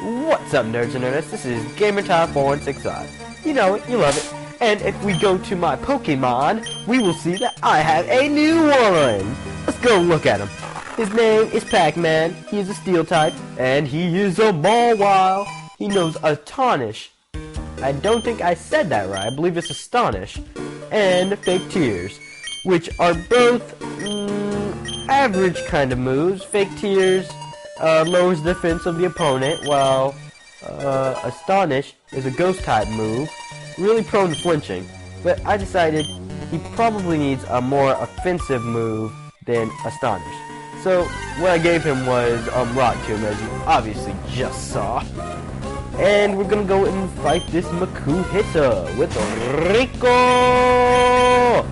What's up, nerds and nerdettes? This is GamerTime4165. You know it, you love it. And if we go to my Pokemon, we will see that I have a new one. Let's go look at him. His name is Pac-Man. He is a Steel type, and he is a Mawile. He knows Astonish. I don't think I said that right. I believe it's Astonish. And Fake Tears, which are both average kind of moves. Fake Tears lowers the defense of the opponent, while Astonish is a ghost type move, really prone to flinching. But I decided he probably needs a more offensive move than Astonish. So what I gave him was Rock Tomb, as you obviously just saw. And we're gonna go and fight this Makuhita with Rico.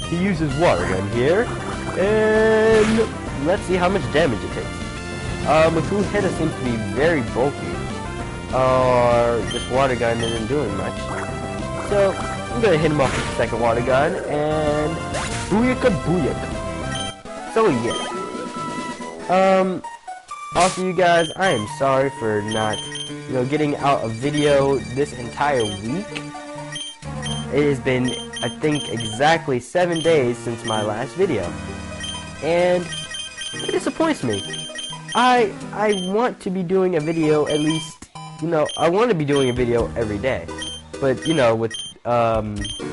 He uses Water Gun here, and let's see how much damage it takes. Makuhita seems to be very bulky. This Water Gun isn't doing much. So I'm gonna hit him off with the second Water Gun, and Booyaka Booyaka. So yeah. Also, you guys, I am sorry for not, getting out a video this entire week. It has been, I think, exactly 7 days since my last video, and it disappoints me. I want to be doing a video at least, I want to be doing a video every day, but with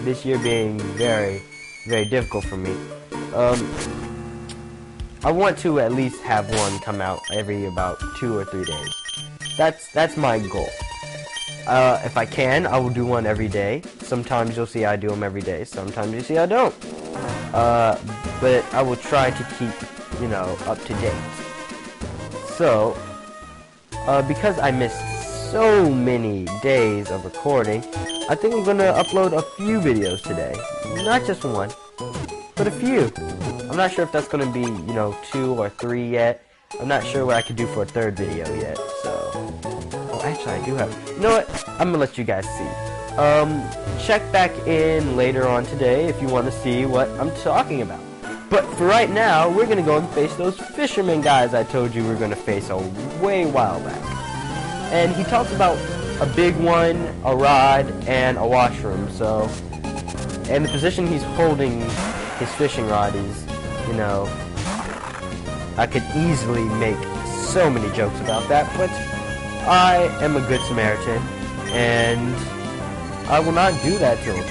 this year being very, very difficult for me, I want to at least have one come out every about 2 or 3 days. That's my goal. If I can, I will do one every day. Sometimes you'll see I do them every day. Sometimes you see I don't. But I will try to keep, up to date. So, because I missed so many days of recording, I think I'm gonna upload a few videos today. Not just one, but a few. I'm not sure if that's gonna be, 2 or 3 yet. I'm not sure what I could do for a third video yet, so... Oh, actually, I do have... You know what? I'm gonna let you guys see. Check back in later on today if you want to see what I'm talking about. But for right now, we're gonna go and face those Fisherman guys I told you we were gonna face a way while back. And he talks about a big one, a rod, and a washroom, so... And the position he's holding his fishing rod is, I could easily make so many jokes about that, but I am a good Samaritan, and I will not do that to him.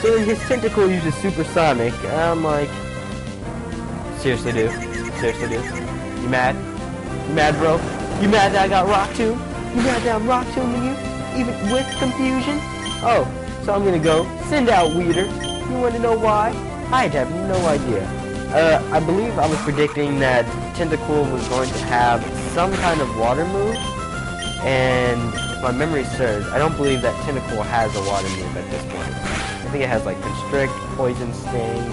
So his tentacle uses supersonic, and I'm like, seriously, dude? Seriously, dude? You mad? You mad, bro? You mad that I got Rock Tomb? You mad that I'm Rock Tombing you? Even with confusion? Oh, so I'm gonna go send out Weeder. You wanna know why? I have no idea. I believe I was predicting that Tentacool was going to have some kind of water move, and if my memory serves, I don't believe that Tentacool has a water move at this point. I think it has like Constrict, Poison Sting,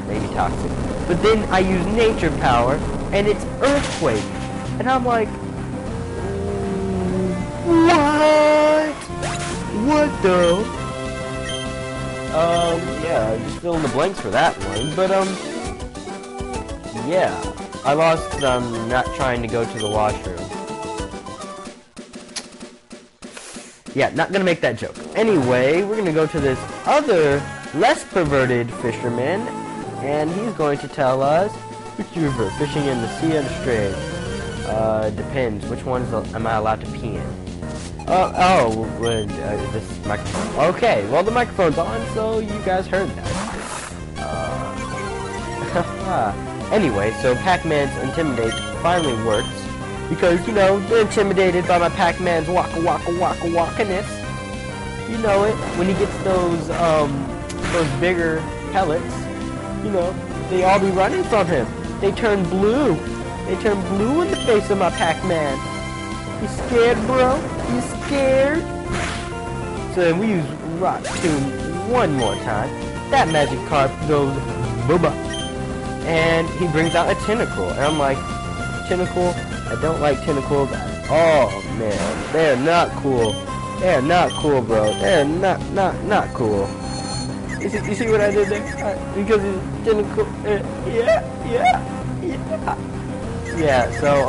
maybe Toxic. But then I use Nature Power, and it's Earthquake, and I'm like, what? What the? Yeah, just fill in the blanks for that one, but, yeah, I lost because I'm not trying to go to the washroom. Yeah, not gonna make that joke. Anyway, we're gonna go to this other, less perverted fisherman, and he's going to tell us, which you prefer, fishing in the sea or the strait? Depends, which ones am I allowed to pee in? This microphone. Okay, well the microphone's on, so you guys heard that. Anyway, so Pac-Man's Intimidate finally works, because, they're intimidated by my Pac-Man's waka waka waka waka-ness. You know it, when he gets those bigger pellets, they all be running from him. They turn blue. They turn blue in the face of my Pac-Man. You scared, bro? You scared? So then we use Rock Tomb one more time. That magic carp goes booba. And he brings out a tentacle. And I'm like, tentacle? I don't like tentacles at all, man. They're not cool. They're not cool, bro. They're not cool. You see what I did there? Because it's tentacle. Yeah, so,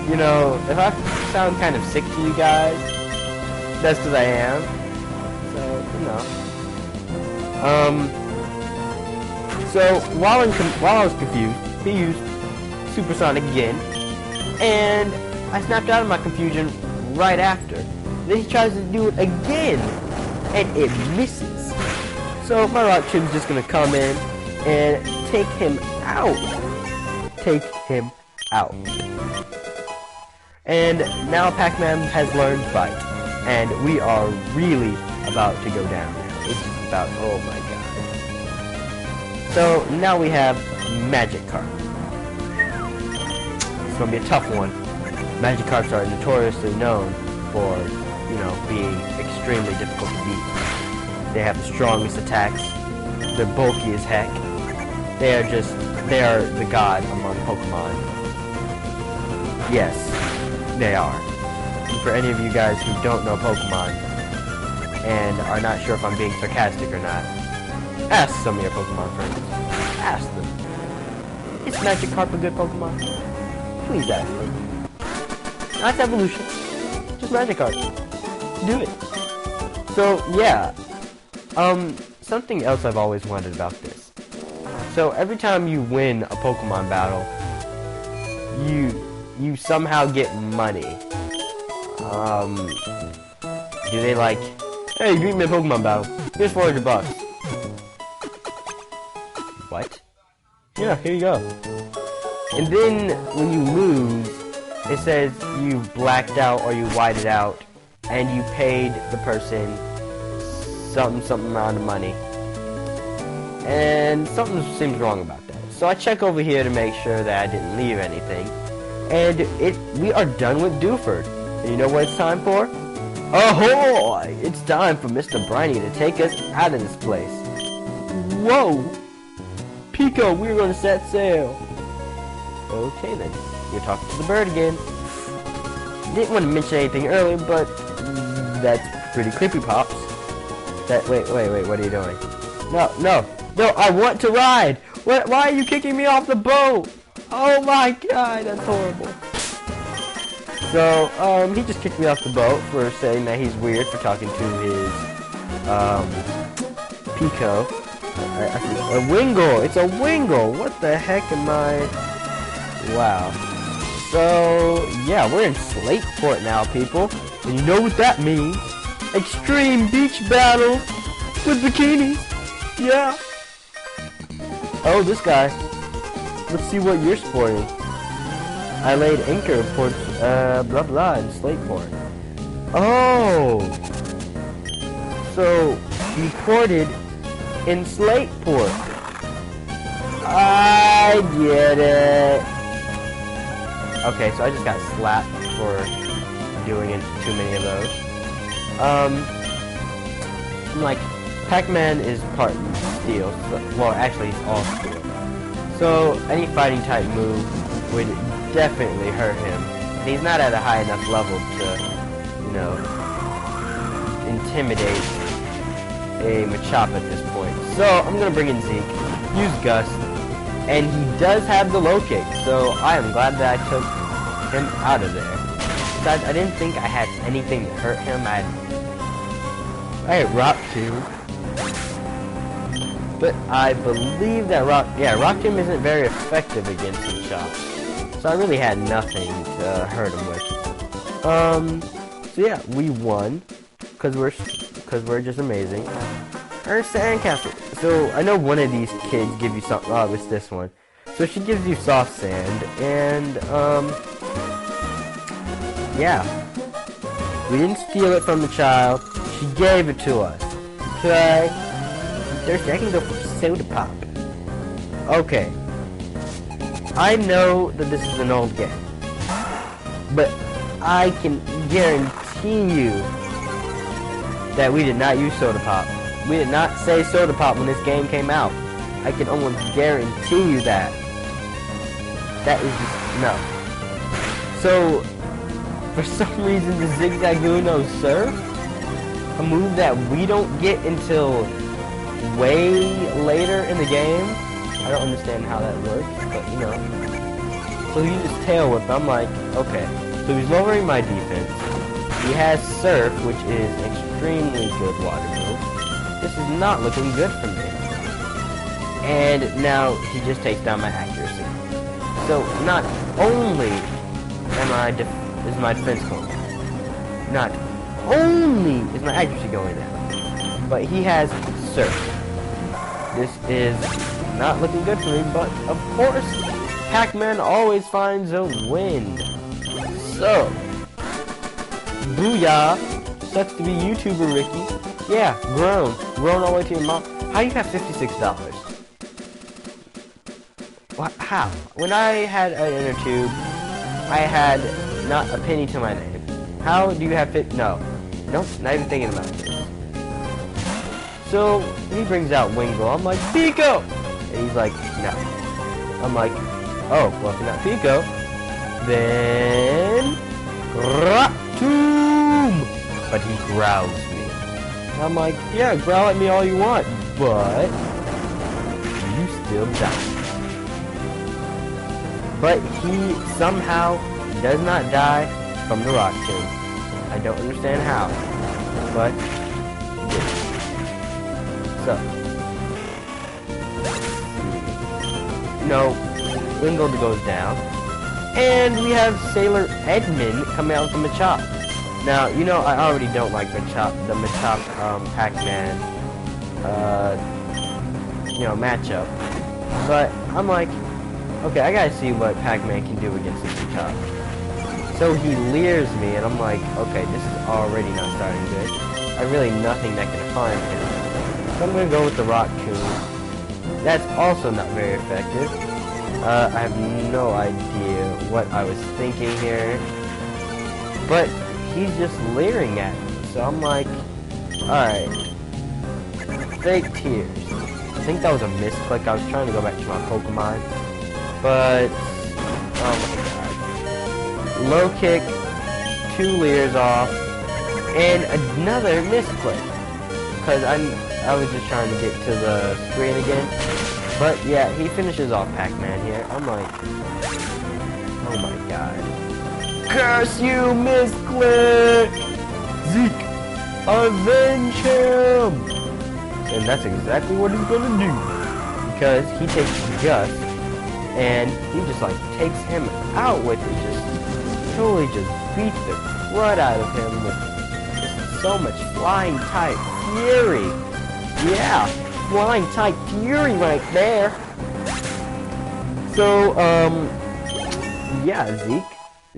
You know, if I sound kind of sick to you guys, that's because I am. So, you know. So while I was confused, he used Supersonic again, and I snapped out of my confusion right after. Then he tries to do it again, and it misses. So my rock chip's just gonna come in and take him out. Take him out. And now Pac-Man has learned Fight, and we are really about to go down now. It's about, oh my god. So now we have Magic Carp. It's gonna be a tough one. Magic Carps are notoriously known for, you know, being extremely difficult to beat. They have the strongest attacks. They're bulky as heck. They are the god among Pokemon. Yes, they are. And for any of you guys who don't know Pokemon and are not sure if I'm being sarcastic or not, ask some of your Pokemon friends. Ask them. Is Magikarp a good Pokemon? Please ask them. Not evolution. Just Magikarp. Do it. So, yeah. Something else I've always wondered about this. So, every time you win a Pokemon battle, you somehow get money. Do they like, hey, you beat me in a Pokemon battle. Here's $400. What? Yeah, here you go. And then, when you lose, it says you blacked out or you whited out, and you paid the person something amount of money. And something seems wrong about that. So I check over here to make sure that I didn't leave anything. And we are done with Dewford. And you know what it's time for? Ahoy! It's time for Mr. Briny to take us out of this place. Whoa! Pico, we're gonna set sail. Okay then. You're talking to the bird again. Didn't want to mention anything earlier, but that's pretty creepy, Pops. Wait, what are you doing? No, I want to ride! Why are you kicking me off the boat? Oh my god, that's horrible. So, he just kicked me off the boat for saying that he's weird for talking to his, Pico. A Wingull! It's a Wingull! What the heck am I... Wow. So, yeah, we're in Slateport now, people. And you know what that means. Extreme beach battle with bikinis. Yeah. Oh, this guy. Let's see what you're sporting. I laid anchor for, blah blah in Slateport. Oh. So, you ported in Slateport. I get it. Okay, so I just got slapped for doing too many of those. I'm like, Pac-Man is part steel. So, well, actually, he's all steel. So, any fighting type move would definitely hurt him. And he's not at a high enough level to, you know, intimidate a Machop at this point. So, I'm gonna bring in Zeke, use Gust, and he does have the low kick, so I am glad that I took him out of there. Besides, I didn't think I had anything to hurt him. I had Rock Tomb. But I believe that Rock Tomb isn't very effective against Machop. So I really had nothing to hurt him with. So yeah, we won. Cause we're just amazing. Our sandcastle. So I know one of these kids give you something. Oh, it's this one. So she gives you soft sand, and yeah, we didn't steal it from the child. She gave it to us. Okay. I'm thirsty. I can go for SodaPop. Okay. I know that this is an old game, but I can guarantee you that we did not use SodaPop. We did not say SodaPop when this game came out. I can almost guarantee you that. That is just, no. So, for some reason, the Zigzagoon Surf, a move that we don't get until way later in the game. I don't understand how that works, but you know. So he uses tail whip. I'm like, okay. So he's lowering my defense. He has surf, which is extremely good water move. This is not looking good for me. And now he just takes down my accuracy. So not only is my defense going down, not only is my accuracy going down, but he has surf. This is not looking good for me, but of course, Pac-Man always finds a win. So, booyah! Sucks to be YouTuber Ricky. Yeah, grown all the way to your mom. How do you have $56? How? When I had an inner tube, I had not a penny to my name. How do you have No. Nope, not even thinking about this. So, he brings out Wingle. I'm like, Pico! And he's like, no. I'm like, oh, well, if you're not Pico, then... Tomb! But he growls me. And I'm like, yeah, growl at me all you want, but... you still die. But he somehow does not die from the rock tomb. I don't understand how, but he did. So, no, Wingold goes down, and we have Sailor Edmund coming out with the Machop. Now, you know, I already don't like the Machop Pac-Man, you know, matchup, but I'm like, okay, I gotta see what Pac-Man can do against this Machop. So he leers me, and I'm like, okay, this is already not starting good. I really nothing that can harm him. So I'm gonna go with the Rock Tomb. That's also not very effective. I have no idea what I was thinking here. But he's just leering at me, so I'm like, alright. Fake Tears. I think that was a misclick. I was trying to go back to my Pokemon. But, oh my god. Low kick, 2 leers off, and another misclick. Because I was just trying to get to the screen again. But yeah, he finishes off Pac-Man here. I'm like, oh my god. Curse you, misclick! Zeke, avenge him! And that's exactly what he's gonna do. Because he takes Gus, and he just like takes him out with it. Just totally just beat the crud out of him with just so much flying type fury. Yeah, flying type fury right there. So, yeah,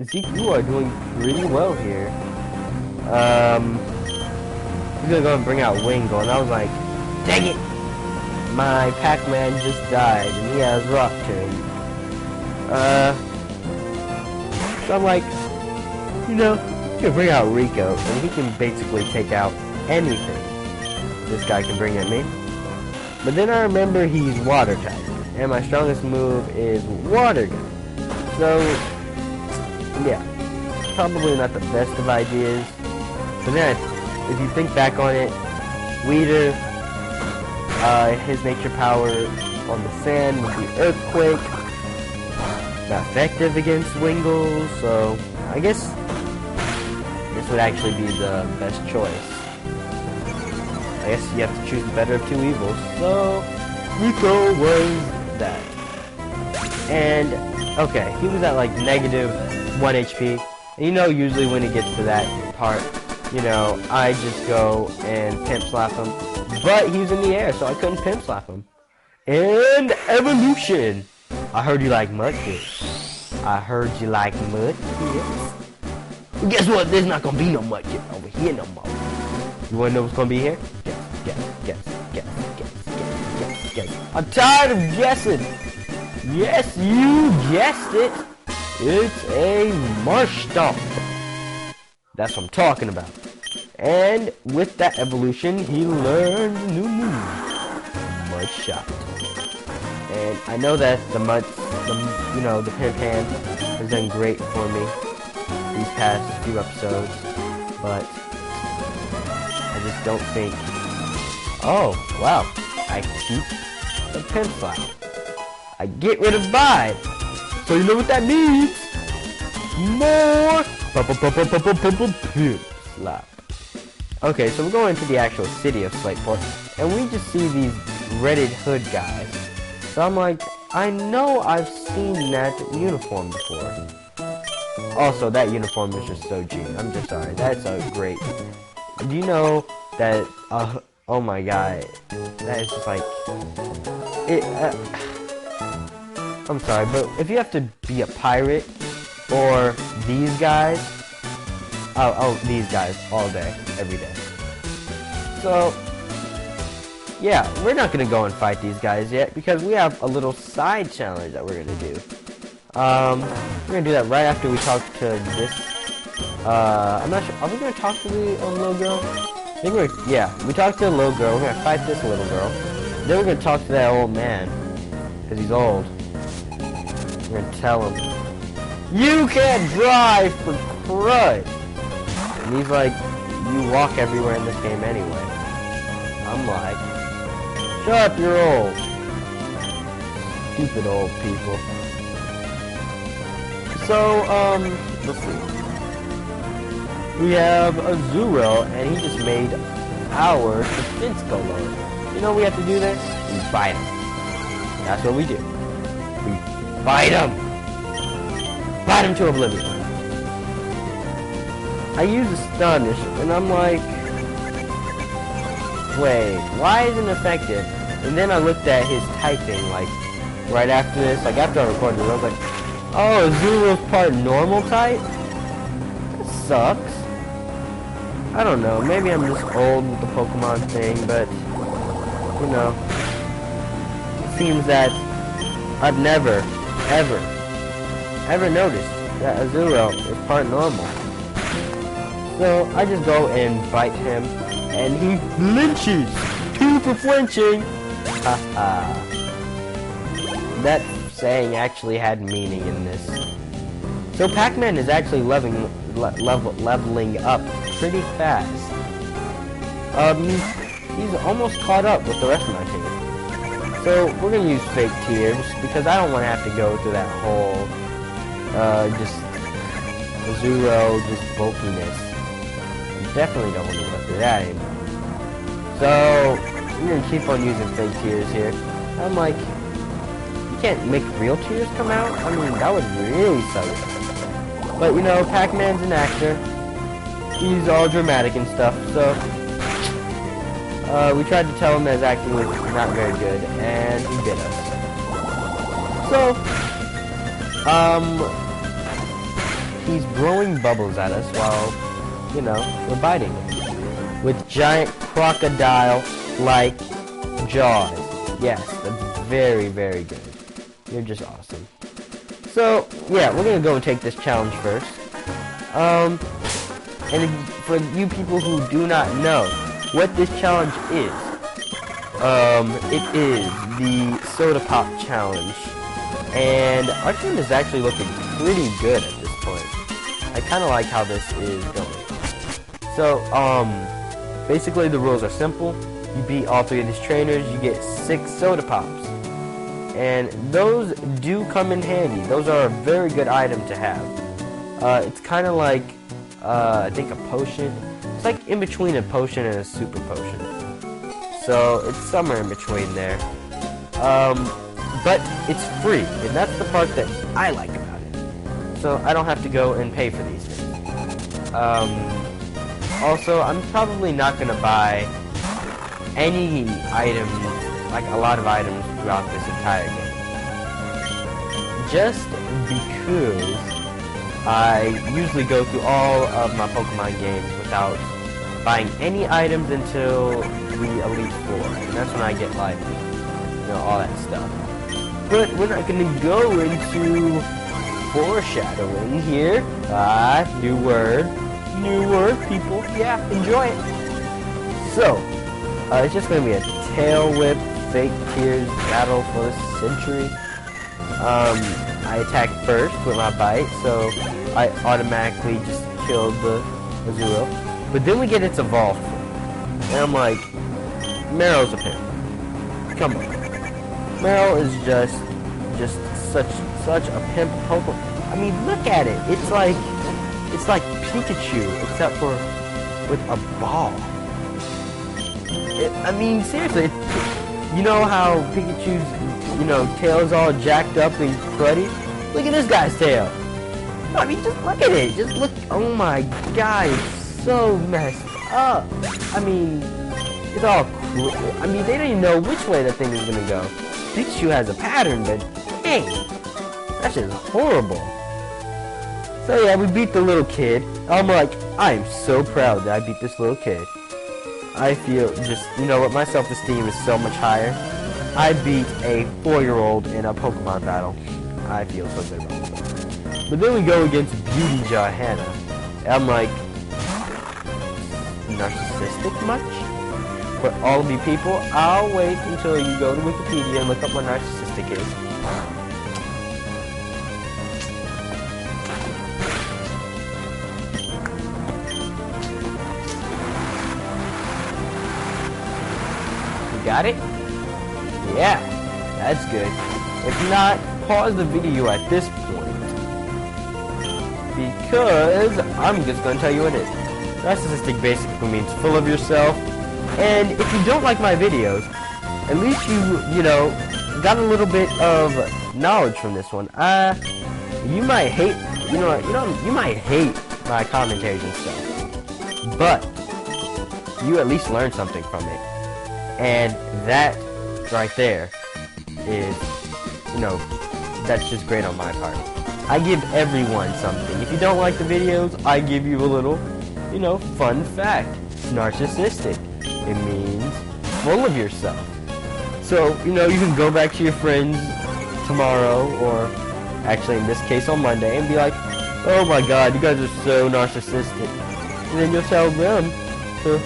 Zeke, you are doing really well here. He's gonna go and bring out Wingle, and I was like, dang it! My Pac-Man just died, and he has Rock Tomb. So I'm like, you know, you can bring out Rico, and he can basically take out anything this guy can bring at me. But then I remember he's water type, and my strongest move is Water Gun. So, yeah, probably not the best of ideas. But then, if you think back on it, Weeder, his nature power on the sand with the Earthquake, not effective against Wingle, so I guess this would actually be the best choice. I guess you have to choose the better of two evils, so Rico was that. And, okay, he was at like -1 HP, and you know usually when it gets to that part, you know, I just go and pimp slap him, but he was in the air, so I couldn't pimp slap him. And evolution! I heard you like Mudkip. I heard you like Mudkip. Guess what? There's not gonna be no Mudkip over here no more. You wanna know what's gonna be here? Guess. I'm tired of guessing. Yes, you guessed it. It's a Marshtomp. That's what I'm talking about. And with that evolution, he learned a new move, Mud Shot. And I know that the Pimp Hand has done great for me these past few episodes, but I just don't think. Oh wow! I keep the Pimp Slap. I get rid of Vibe. So So you know what that means? More slap. Okay, so we're going to the actual city of Slateport, and we just see these Reddit hood guys. So I'm like, I know I've seen that uniform before. Also, that uniform is just so G. I'm just sorry. That's a great. Do you know that? Oh my god, that is just like it. I'm sorry, but if you have to be a pirate or these guys, these guys all day, every day. So yeah, we're not gonna go and fight these guys yet because we have a little side challenge that we're gonna do. We're gonna do that right after we talk to this. I'm not sure. Are we gonna talk to the little girl? I think we talked to the little girl. We're gonna fight this little girl. Then we're gonna talk to that old man because he's old. We're gonna tell him, "You can't drive for crud." And he's like, "You walk everywhere in this game anyway." I'm like, "Shut up, you're old." Stupid old people. So, let's see. We have a Zero, and he just made our defense go lower. You know what we have to do there? We fight him. That's what we do. We fight him. Fight him to oblivion. I use Astonish, and I'm like, wait, why isn't it effective? And then I looked at his typing, like, right after this, like after I recorded it, I was like, oh, Zero's part normal type? That sucks. I don't know, maybe I'm just old with the Pokemon thing, but, you know, it seems that I've never, ever noticed that a Zero is part normal. So, I just go and bite him, and he flinches! 2 for flinching! Haha. That saying actually had meaning in this. So Pac-Man is actually leveling up pretty fast. He's almost caught up with the rest of my team. So we're gonna use fake tears because I don't want to have to go through that whole just Zero just bulkiness. I definitely don't want to go through that anymore. So we're gonna keep on using fake tears here. I'm like, can't make real tears come out? I mean, that would really suck. But, you know, Pac-Man's an actor. He's all dramatic and stuff, so... we tried to tell him that his acting was not very good, and he bit us. So, he's blowing bubbles at us while, you know, we're biting him. With giant crocodile-like jaws. Yes, that's very, very good. You're just awesome. So, yeah, we're gonna go and take this challenge first. And for you people who do not know what this challenge is, it is the SodaPop challenge. And our team is actually looking pretty good at this point. I kinda like how this is going. So, basically the rules are simple. You beat all 3 of these trainers, you get 6 SodaPops. And those do come in handy. Those are a very good item to have. It's kind of like, I think a potion. It's like in between a potion and a super potion. So it's somewhere in between there. But it's free, and that's the part that I like about it. So I don't have to go and pay for these things. Also, I'm probably not going to buy any items, like a lot of items throughout this entire game. Just because I usually go through all of my Pokemon games without buying any items until the Elite Four. And that's when I get like, you know, all that stuff. But we're not going to go into foreshadowing here. New word, people. Yeah, enjoy it. So, it's just going to be a tail whip, fake tears battle for the century. I attacked first with my bite, so I automatically just killed the Zero. But then we get its evolved form. And I'm like, Marrow's a pimp. Come on. Marrow is just just such a pimp Pokemon. I mean, look at it. It's like Pikachu, except for with a ball. I mean, seriously, you know how Pikachu's, tail's all jacked up and cruddy? Look at this guy's tail. I mean, just look at it. Just look. Oh my god, it's so messed up. I mean, it's all. I mean, they don't even know which way the thing is gonna go. Pikachu has a pattern, but hey, that's just horrible. So yeah, we beat the little kid. I'm like, I am so proud that I beat this little kid. I feel just, what, my self-esteem is so much higher. I beat a 4-year-old in a Pokemon battle. I feel so good about it. But then we go against Beauty Johanna. I'm like, narcissistic much? For all of you people, I'll wait until you go to Wikipedia and look up what narcissistic is. Got it? Yeah, that's good. If not, pause the video at this point, because I'm just going to tell you what it is. Narcissistic basically means full of yourself, and if you don't like my videos, at least you got a little bit of knowledge from this one. You might hate, you might hate my commentaries and stuff, but you at least learned something from it. And that right there is, that's just great on my part. I give everyone something. If you don't like the videos, I give you a little, fun fact. Narcissistic. It means full of yourself. So, you can go back to your friends tomorrow, or actually in this case on Monday, and be like, oh my god, you guys are so narcissistic. And then you'll tell them to,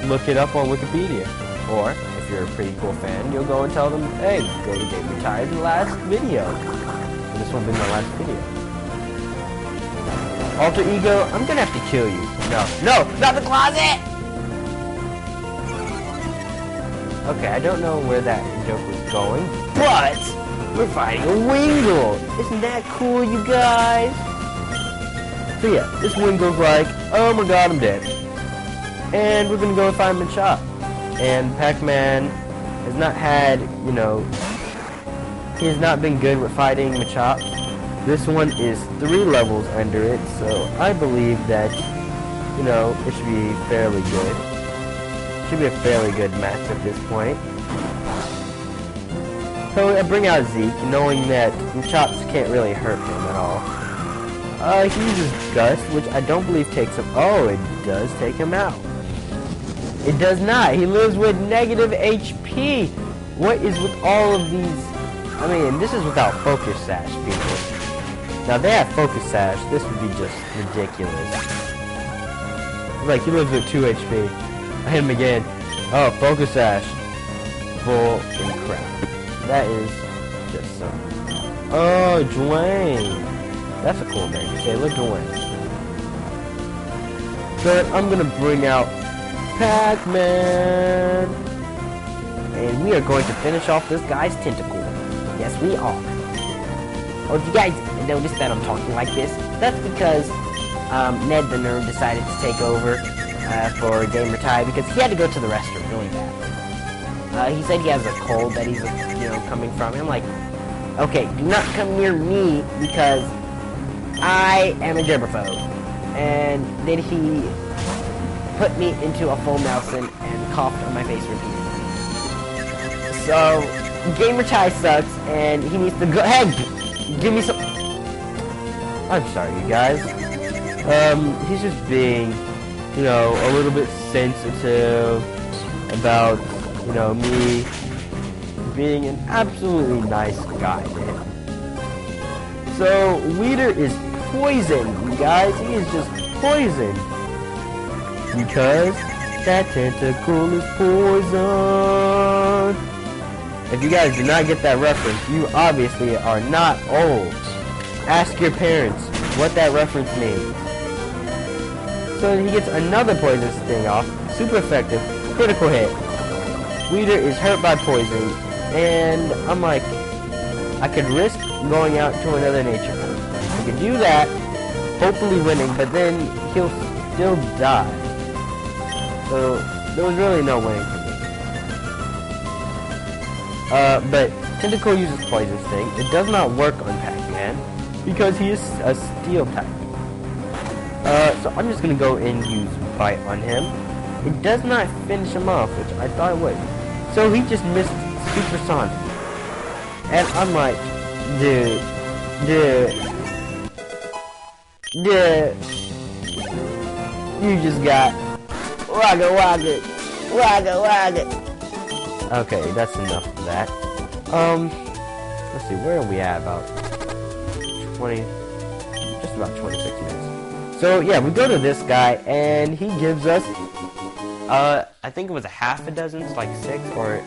look it up on Wikipedia. Or, if you're a pretty cool fan, you'll go and tell them, hey, go to Game Retired, the last video. And this will be my last video. Alter Ego, I'm gonna have to kill you. No, not the closet! Okay, I don't know where that joke was going, but we're fighting a Wingull! Isn't that cool, you guys? So yeah, this Wingull's like, oh my god, I'm dead. And we're gonna go and find Machop. And Pac-Man has not had, he has not been good with fighting Machop. This one is 3 levels under it, so I believe that, it should be fairly good. Should be a fairly good match at this point. So I bring out Zeke, knowing that Machops can't really hurt him at all. He uses Gust, which I don't believe takes him. Oh, it does take him out. It does not. He lives with negative HP. What is with all of these? I mean, this is without Focus Sash, people. Now, if they have Focus Sash, this would be just ridiculous. Like, he lives with 2 HP. I hit him again. Oh, Focus Sash. Bull and crap. That is just so. Oh, Dwayne. That's a cool name. Sailor Dwayne. So, I'm going to bring out Pac-Man! And we are going to finish off this guy's tentacle. Yes, we are. Oh, if you guys notice that I'm talking like this, that's because Ned the Nerd decided to take over for Gamer Time because he had to go to the restroom really bad. He said he has a cold that he's, coming from. And I'm like, okay, do not come near me because I am a germaphobe. And then he put me into a full Nelson and coughed on my face repeatedly. So, Gamer Chai sucks, and he needs to go. Hey, give me some. I'm sorry, you guys. He's just being, a little bit sensitive about, me being an absolutely nice guy to him. So, Weeder is poison, you guys. He is just poison. Because that tentacle is poison. If you guys do not get that reference, you obviously are not old. Ask your parents what that reference means. So he gets another poison sting off. Super effective. Critical hit. Weeder is hurt by poison. And I'm like, I could risk going out to another nature form. I could do that, hopefully winning, but then he'll still die. So there was really no winning for me. But Tentacle uses Poison Sting. It does not work on Pac-Man because he is a steel type. So I'm just gonna go and use Bite on him. It does not finish him off, which I thought it would. So he just missed Supersonic. And I'm like, dude. You just got wagga. Okay, that's enough of that. Let's see, where are we at? About 20, just about 26 minutes. So yeah, we go to this guy, and he gives us, I think it was a half a dozen, it's like 6, or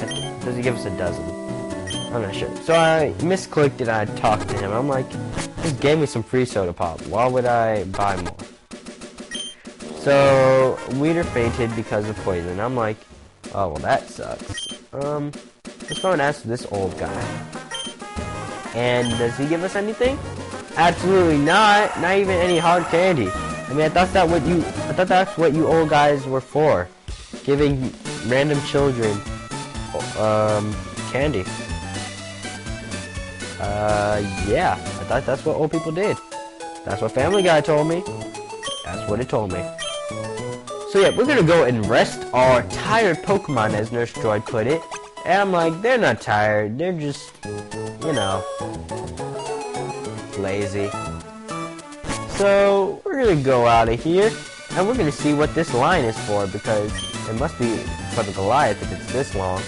does he give us a dozen? I'm not sure. So I misclicked and I talked to him. I'm like, just gave me some free SodaPop. Why would I buy more? So Weeder fainted because of poison. I'm like, oh well, that sucks. Let's go and ask this old guy. And does he give us anything? Absolutely not. Not even any hard candy. I mean, I thought that's what you old guys were for, giving random children candy. Yeah, I thought that's what old people did. That's what Family Guy told me. That's what it told me. So yeah, we're gonna go and rest our tired Pokemon, as Nurse Droid put it. And I'm like, they're not tired, they're just, you know, lazy. So we're gonna go out of here, and we're gonna see what this line is for, because it must be for the Goliath if it's this long.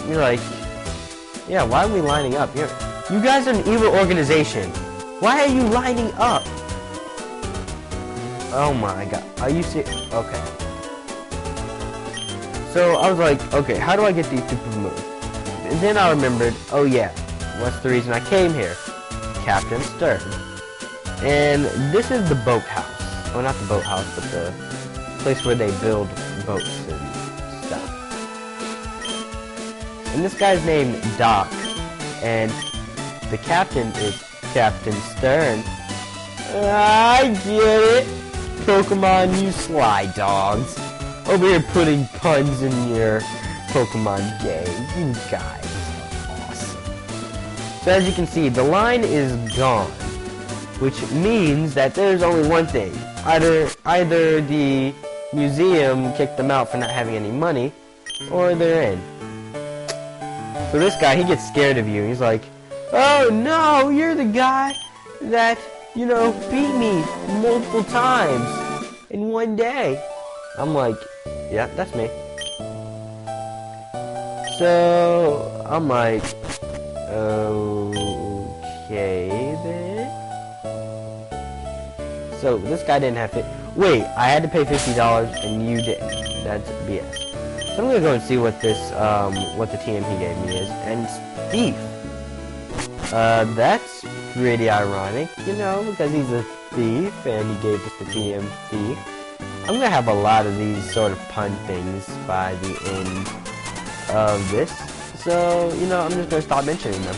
You're like, yeah, why are we lining up? You guys are an evil organization. Why are you lining up? Oh my god. Are you serious? Okay. So I was like, okay, how do I get these super moves? And then I remembered, oh yeah, what's the reason I came here? Captain Stern. And this is the boathouse. Well, not the boathouse, but the place where they build boats and stuff. And this guy's named Doc. And the captain is Captain Stern. I get it. Pokemon, you sly dogs. Over here putting puns in your Pokemon game. You guys are awesome. So as you can see, the line is gone. Which means that there's only one thing. Either the museum kicked them out for not having any money, or they're in. So this guy, he gets scared of you. He's like, oh no, you're the guy that, you know, beat me multiple times in one day. I'm like, yeah, that's me. So, I'm like, okay then. So, this guy didn't have it. Wait, I had to pay $50 and you didn't. That's BS. So I'm gonna go and see what this, what the TM he gave me is. And it's thief. That's pretty ironic, you know, because he's a thief and he gave us the TM thief. I'm gonna have a lot of these sort of pun things by the end of this. So, you know, I'm just gonna stop mentioning them.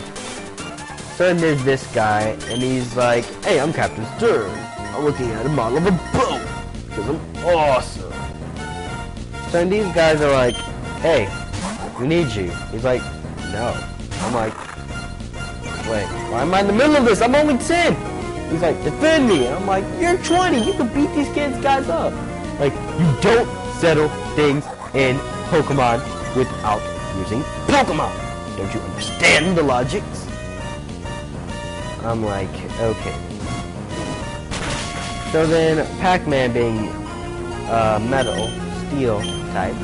So then there's this guy, and he's like, hey, I'm Captain Stern. I'm looking at a model of a boat, because I'm awesome. So then these guys are like, hey, we need you. He's like, no. I'm like, wait, why am I in the middle of this? I'm only 10. He's like, defend me. And I'm like, you're 20. You can beat these guys up. Like, you don't settle things in Pokemon without using Pokemon. Don't you understand the logics? I'm like, okay. So then, Pac-Man being metal, steel type,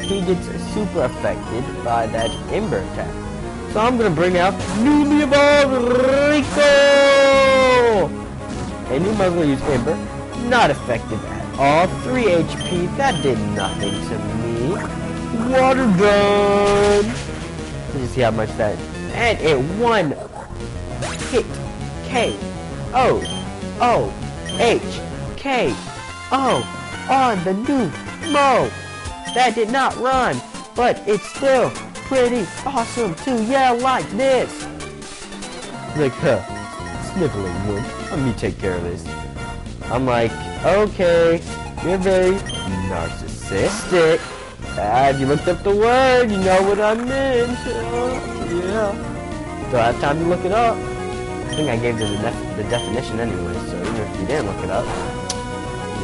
he gets super affected by that Ember attack. So I'm gonna bring out newly evolved Rico! And you might as well use Ember. Not effective at all. 3 HP, that did nothing to me. Water gun! You see how much that... And it won! Hit! K-O-O-H-K-O on the new Mo! That did not run, but it still pretty awesome too. Yeah, like this. Like, huh, sniveling one. Let me take care of this. I'm like, okay, you're very narcissistic. If you looked up the word, you know what I meant. Yeah. Do I have time to look it up? I think I gave the definition anyway, so even if you didn't look it up, you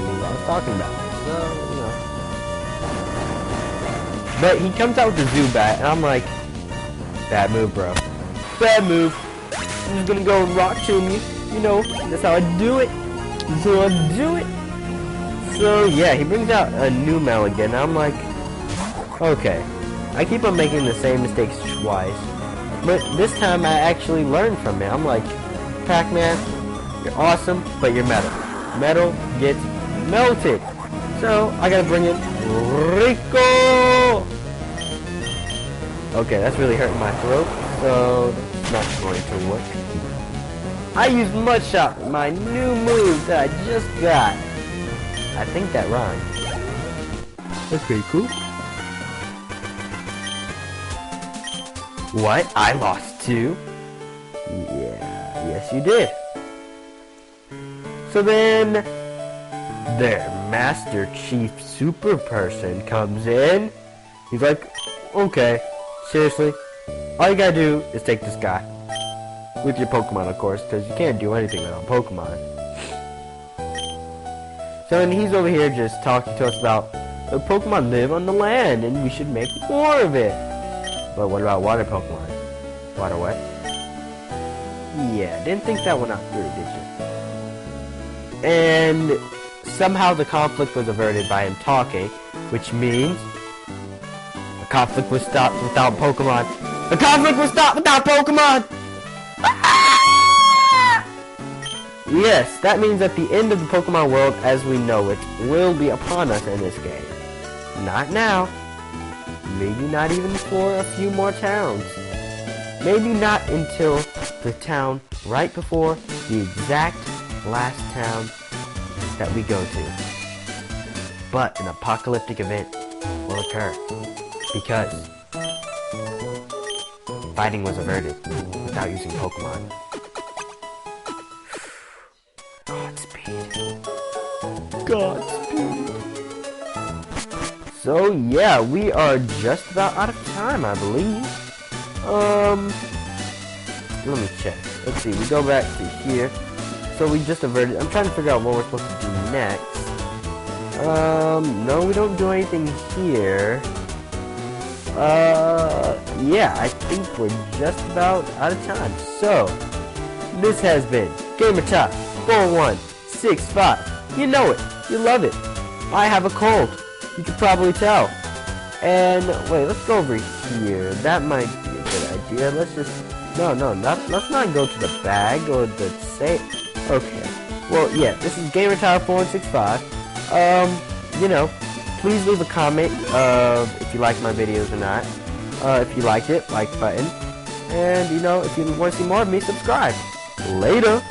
knew what I was talking about. So, you know. But he comes out with the Zubat, and I'm like, bad move, bro. Bad move. I'm just gonna go and rock tomb you. You know, that's how I do it. That's how I do it. So, yeah, he brings out a new Mel again, and I'm like, okay. I keep on making the same mistakes twice. But this time I actually learned from it. I'm like, Pac-Man, you're awesome, but you're metal. Metal gets melted. So, I gotta bring in Rico! Okay, that's really hurting my throat, so it's not going to work. I use Mud Shot, my new move that I just got. I think that rhymed. That's pretty cool. What? I lost too? Yeah, yes you did. So then, their Master Chief Super Person comes in. He's like, okay, seriously, all you gotta do is take this guy. With your Pokemon, of course, because you can't do anything without Pokemon. So then he's over here just talking to us about Pokemon live on the land, and we should make more of it. But what about water Pokemon? Water what? Yeah, didn't think that one out through, did you? And somehow the conflict was averted by him talking, which means the conflict was stopped without Pokemon. The conflict was stopped without Pokemon! Yes, that means that the end of the Pokemon world as we know it will be upon us in this game. Not now. Maybe not even for a few more towns. Maybe not until the town right before the exact last town that we go to. But an apocalyptic event will occur because fighting was averted without using Pokemon. Godspeed. Godspeed. So yeah, we are just about out of time, I believe. Let me check. Let's see, we go back to here. So we just averted. I'm trying to figure out what we're supposed to do next. No, we don't do anything here. Yeah, I think we're just about out of time. So, this has been GamerTop4165. You know it. You love it. I have a cold. You can probably tell. And, wait, let's go over here. That might be a good idea. Let's just... let's not go to the bag or the safe. Okay. Well, yeah, this is GamerTop4165. You know, please leave a comment if you like my videos or not. If you liked it, like button. And, you know, if you want to see more of me, subscribe. Later!